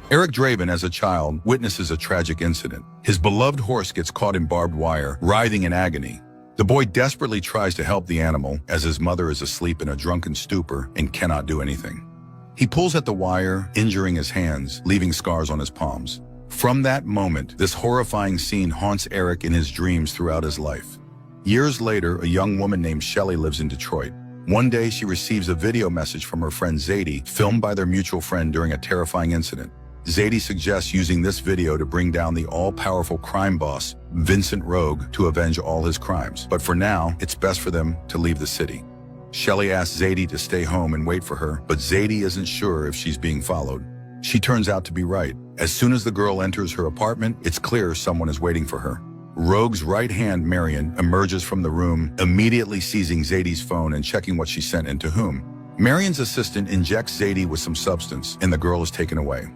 Eric Draven, as a child, witnesses a tragic incident. His beloved horse gets caught in barbed wire, writhing in agony. The boy desperately tries to help the animal as his mother is asleep in a drunken stupor and cannot do anything. He pulls at the wire, injuring his hands, leaving scars on his palms. From that moment, this horrifying scene haunts Eric in his dreams throughout his life. Years later, a young woman named Shelley lives in Detroit. One day, she receives a video message from her friend Zadie, filmed by their mutual friend during a terrifying incident. Zadie suggests using this video to bring down the all-powerful crime boss, Vincent Rogue, to avenge all his crimes. But for now, it's best for them to leave the city. Shelley asks Zadie to stay home and wait for her, but Zadie isn't sure if she's being followed. She turns out to be right. As soon as the girl enters her apartment, it's clear someone is waiting for her. Rogue's right hand, Marion, emerges from the room, immediately seizing Zadie's phone and checking what she sent and to whom. Marion's assistant injects Zadie with some substance, and the girl is taken away.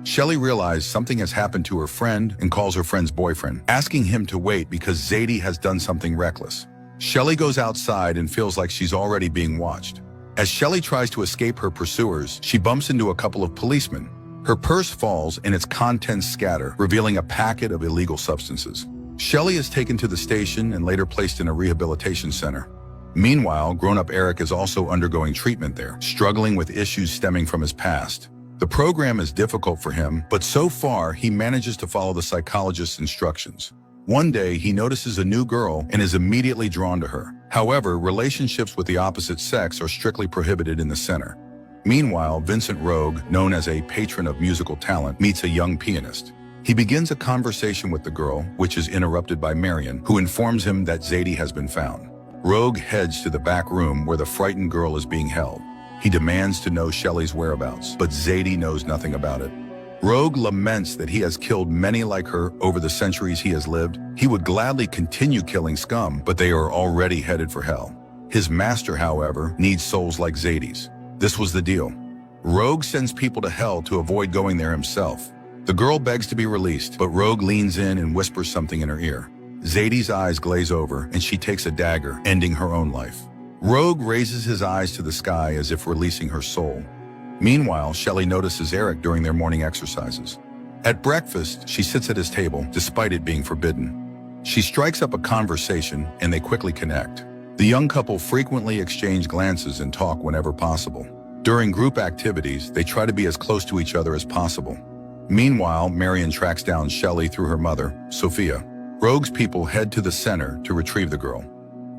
Shelley realizes something has happened to her friend and calls her friend's boyfriend, asking him to wait because Zadie has done something reckless. Shelley goes outside and feels like she's already being watched. As Shelley tries to escape her pursuers, she bumps into a couple of policemen. Her purse falls and its contents scatter, revealing a packet of illegal substances. Shelley is taken to the station and later placed in a rehabilitation center. Meanwhile, grown-up Eric is also undergoing treatment there, struggling with issues stemming from his past. The program is difficult for him, but so far he manages to follow the psychologist's instructions. One day, he notices a new girl and is immediately drawn to her. However, relationships with the opposite sex are strictly prohibited in the center. Meanwhile, Vincent Rogue, known as a patron of musical talent, meets a young pianist. He begins a conversation with the girl, which is interrupted by Marion, who informs him that Zadie has been found. Rogue heads to the back room where the frightened girl is being held. He demands to know Shelley's whereabouts, but Zadie knows nothing about it. Rogue laments that he has killed many like her over the centuries he has lived. He would gladly continue killing scum, but they are already headed for hell. His master, however, needs souls like Zadie's. This was the deal. Rogue sends people to hell to avoid going there himself. The girl begs to be released, but Rogue leans in and whispers something in her ear. Zadie's eyes glaze over, and she takes a dagger, ending her own life. Rogue raises his eyes to the sky as if releasing her soul. Meanwhile, Shelley notices Eric during their morning exercises. At breakfast, she sits at his table, despite it being forbidden. She strikes up a conversation, and they quickly connect. The young couple frequently exchange glances and talk whenever possible. During group activities, they try to be as close to each other as possible. Meanwhile, Marion tracks down Shelley through her mother, Sophia. Rogue's people head to the center to retrieve the girl.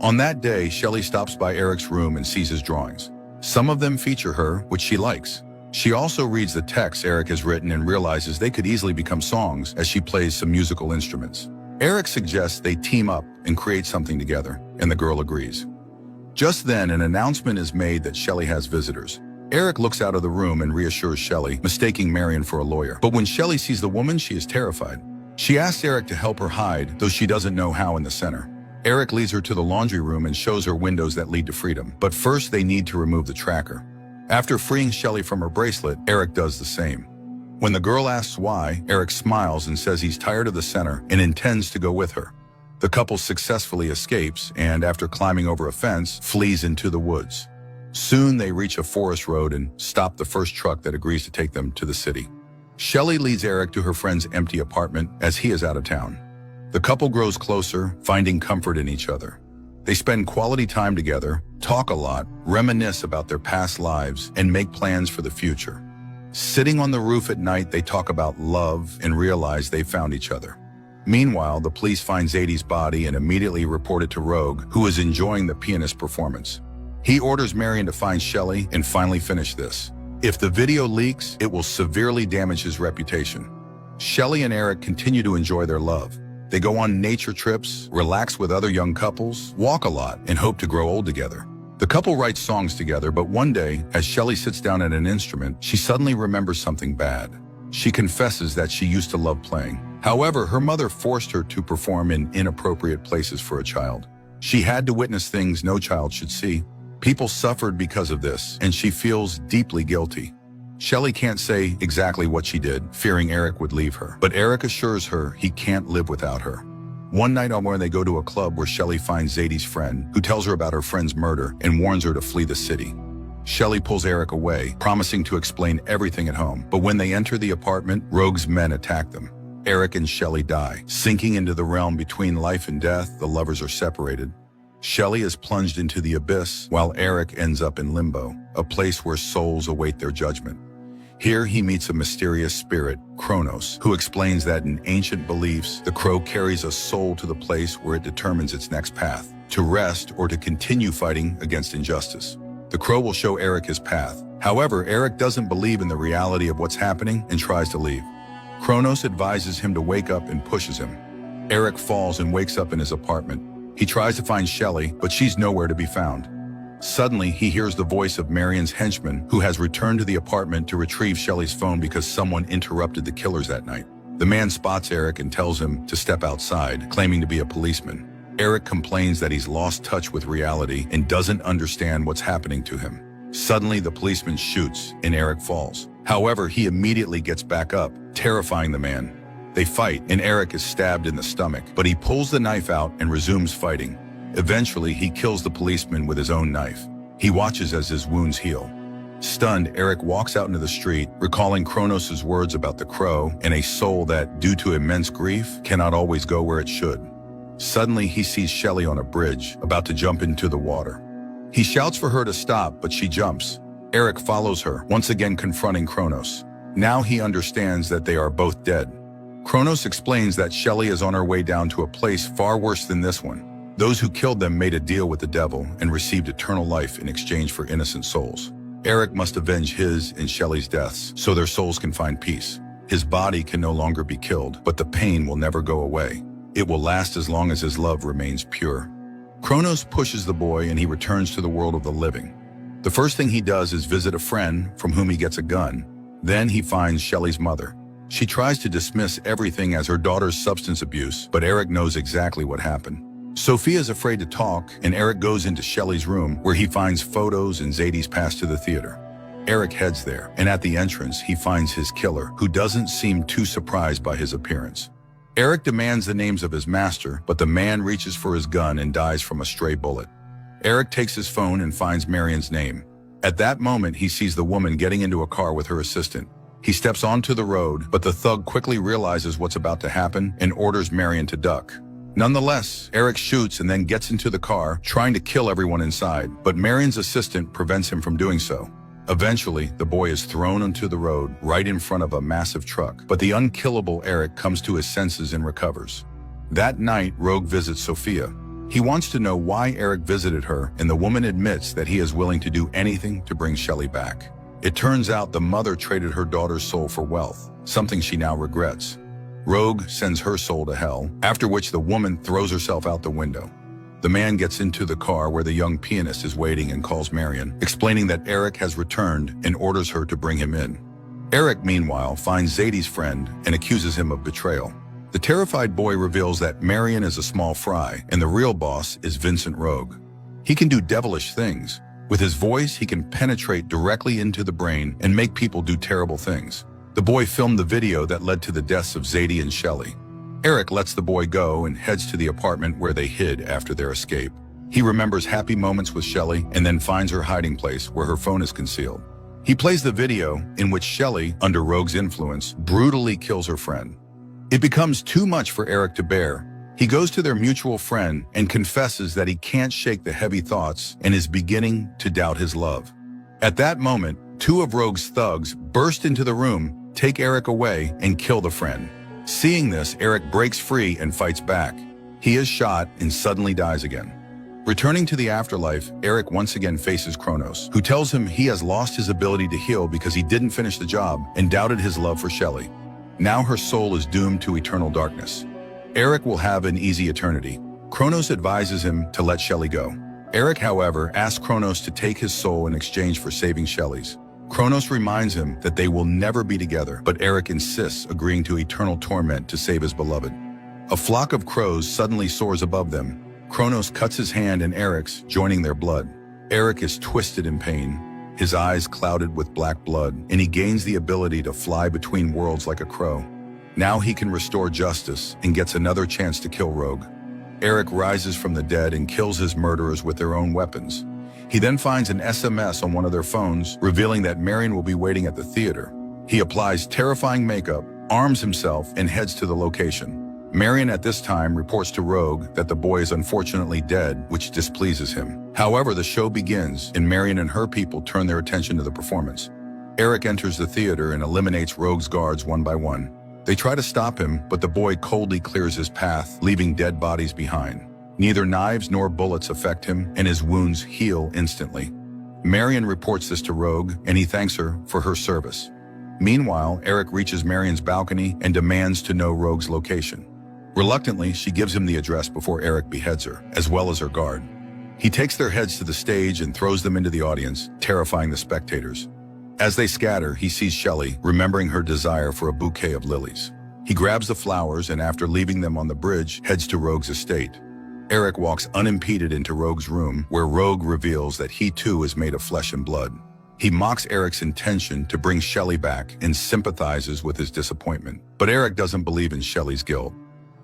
On that day, Shelley stops by Eric's room and sees his drawings. Some of them feature her, which she likes. She also reads the texts Eric has written and realizes they could easily become songs as she plays some musical instruments. Eric suggests they team up and create something together, and the girl agrees. Just then, an announcement is made that Shelley has visitors. Eric looks out of the room and reassures Shelley, mistaking Marion for a lawyer. But when Shelley sees the woman, she is terrified. She asks Eric to help her hide, though she doesn't know how in the center. Eric leads her to the laundry room and shows her windows that lead to freedom. But first, they need to remove the tracker. After freeing Shelley from her bracelet, Eric does the same. When the girl asks why, Eric smiles and says he's tired of the center and intends to go with her. The couple successfully escapes and, after climbing over a fence, flees into the woods. Soon they reach a forest road and stop the first truck that agrees to take them to the city. Shelley leads Eric to her friend's empty apartment as he is out of town. The couple grows closer, finding comfort in each other. They spend quality time together, talk a lot, reminisce about their past lives, and make plans for the future. Sitting on the roof at night, they talk about love and realize they found each other. Meanwhile, the police find Zadie's body and immediately report it to Rogue, who is enjoying the pianist's performance. He orders Marion to find Shelley and finally finish this. If the video leaks, it will severely damage his reputation. Shelley and Eric continue to enjoy their love. They go on nature trips, relax with other young couples, walk a lot, and hope to grow old together. The couple writes songs together, but one day, as Shelley sits down at an instrument, she suddenly remembers something bad. She confesses that she used to love playing. However, her mother forced her to perform in inappropriate places for a child. She had to witness things no child should see. People suffered because of this, and she feels deeply guilty. Shelley can't say exactly what she did, fearing Eric would leave her, but Eric assures her he can't live without her. One night when they go to a club where Shelley finds Zadie's friend, who tells her about her friend's murder and warns her to flee the city. Shelley pulls Eric away, promising to explain everything at home. But when they enter the apartment, Rogue's men attack them. Eric and Shelley die. Sinking into the realm between life and death, the lovers are separated. Shelley is plunged into the abyss, while Eric ends up in limbo, a place where souls await their judgment. Here he meets a mysterious spirit, Kronos, who explains that in ancient beliefs, the crow carries a soul to the place where it determines its next path, to rest or to continue fighting against injustice. The crow will show Eric his path. However, Eric doesn't believe in the reality of what's happening and tries to leave. Kronos advises him to wake up and pushes him. Eric falls and wakes up in his apartment. He tries to find Shelley, but she's nowhere to be found. Suddenly, he hears the voice of Marion's henchman, who has returned to the apartment to retrieve Shelley's phone because someone interrupted the killers that night. The man spots Eric and tells him to step outside, claiming to be a policeman. Eric complains that he's lost touch with reality and doesn't understand what's happening to him. Suddenly, the policeman shoots and Eric falls. However, he immediately gets back up, terrifying the man. They fight and Eric is stabbed in the stomach, but he pulls the knife out and resumes fighting. Eventually, he kills the policeman with his own knife. He watches as his wounds heal. Stunned, Eric walks out into the street, recalling Kronos' words about the crow and a soul that, due to immense grief, cannot always go where it should. Suddenly, he sees Shelley on a bridge, about to jump into the water. He shouts for her to stop, but she jumps. Eric follows her, once again confronting Kronos. Now he understands that they are both dead. Kronos explains that Shelley is on her way down to a place far worse than this one. Those who killed them made a deal with the devil and received eternal life in exchange for innocent souls. Eric must avenge his and Shelley's deaths so their souls can find peace. His body can no longer be killed, but the pain will never go away. It will last as long as his love remains pure. Kronos pushes the boy and he returns to the world of the living. The first thing he does is visit a friend from whom he gets a gun. Then he finds Shelley's mother. She tries to dismiss everything as her daughter's substance abuse, but Eric knows exactly what happened. Sophia is afraid to talk, and Eric goes into Shelley's room where he finds photos and Zadie's pass to the theater. Eric heads there, and at the entrance, he finds his killer, who doesn't seem too surprised by his appearance. Eric demands the names of his master, but the man reaches for his gun and dies from a stray bullet. Eric takes his phone and finds Marion's name. At that moment, he sees the woman getting into a car with her assistant. He steps onto the road, but the thug quickly realizes what's about to happen and orders Marion to duck. Nonetheless, Eric shoots and then gets into the car, trying to kill everyone inside, but Marion's assistant prevents him from doing so. Eventually, the boy is thrown onto the road right in front of a massive truck, but the unkillable Eric comes to his senses and recovers. That night, Rogue visits Sophia. He wants to know why Eric visited her, and the woman admits that he is willing to do anything to bring Shelley back. It turns out the mother traded her daughter's soul for wealth, something she now regrets. Rogue sends her soul to hell, after which the woman throws herself out the window. The man gets into the car where the young pianist is waiting and calls Marion, explaining that Eric has returned and orders her to bring him in. Eric, meanwhile, finds Zadie's friend and accuses him of betrayal. The terrified boy reveals that Marion is a small fry and the real boss is Vincent Rogue. He can do devilish things. With his voice, he can penetrate directly into the brain and make people do terrible things. The boy filmed the video that led to the deaths of Zadie and Shelley. Eric lets the boy go and heads to the apartment where they hid after their escape. He remembers happy moments with Shelley and then finds her hiding place where her phone is concealed. He plays the video in which Shelley, under Rogue's influence, brutally kills her friend. It becomes too much for Eric to bear. He goes to their mutual friend and confesses that he can't shake the heavy thoughts and is beginning to doubt his love. At that moment, two of Rogue's thugs burst into the room, take Eric away, and kill the friend. Seeing this, Eric breaks free and fights back. He is shot and suddenly dies again. Returning to the afterlife, Eric once again faces Kronos, who tells him he has lost his ability to heal because he didn't finish the job and doubted his love for Shelley. Now her soul is doomed to eternal darkness. Eric will have an easy eternity. Kronos advises him to let Shelley go. Eric, however, asks Kronos to take his soul in exchange for saving Shelley's. Kronos reminds him that they will never be together, but Eric insists, agreeing to eternal torment to save his beloved. A flock of crows suddenly soars above them. Kronos cuts his hand and Eric's, joining their blood. Eric is twisted in pain, his eyes clouded with black blood, and he gains the ability to fly between worlds like a crow. Now he can restore justice and gets another chance to kill Rogue. Eric rises from the dead and kills his murderers with their own weapons. He then finds an SMS on one of their phones, revealing that Marion will be waiting at the theater. He applies terrifying makeup, arms himself, and heads to the location. Marion at this time reports to Rogue that the boy is unfortunately dead, which displeases him. However, the show begins, and Marion and her people turn their attention to the performance. Eric enters the theater and eliminates Rogue's guards one by one. They try to stop him, but the boy coldly clears his path, leaving dead bodies behind. Neither knives nor bullets affect him, and his wounds heal instantly. Marion reports this to Rogue, and he thanks her for her service. Meanwhile, Eric reaches Marion's balcony and demands to know Rogue's location. Reluctantly, she gives him the address before Eric beheads her, as well as her guard. He takes their heads to the stage and throws them into the audience, terrifying the spectators. As they scatter, he sees Shelley, remembering her desire for a bouquet of lilies. He grabs the flowers and, after leaving them on the bridge, heads to Rogue's estate. Eric walks unimpeded into Rogue's room, where Rogue reveals that he too is made of flesh and blood. He mocks Eric's intention to bring Shelley back and sympathizes with his disappointment. But Eric doesn't believe in Shelley's guilt.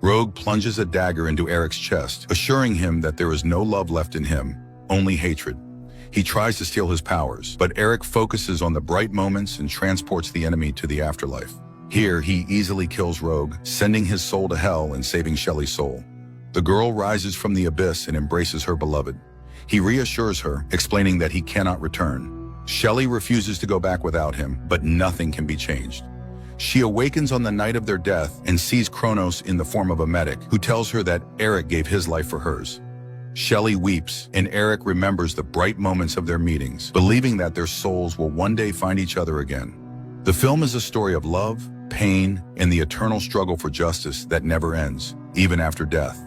Rogue plunges a dagger into Eric's chest, assuring him that there is no love left in him, only hatred. He tries to steal his powers, but Eric focuses on the bright moments and transports the enemy to the afterlife. Here, he easily kills Rogue, sending his soul to hell and saving Shelley's soul. The girl rises from the abyss and embraces her beloved. He reassures her, explaining that he cannot return. Shelley refuses to go back without him, but nothing can be changed. She awakens on the night of their death and sees Kronos in the form of a medic, who tells her that Eric gave his life for hers. Shelley weeps, and Eric remembers the bright moments of their meetings, believing that their souls will one day find each other again. The film is a story of love, pain, and the eternal struggle for justice that never ends, even after death.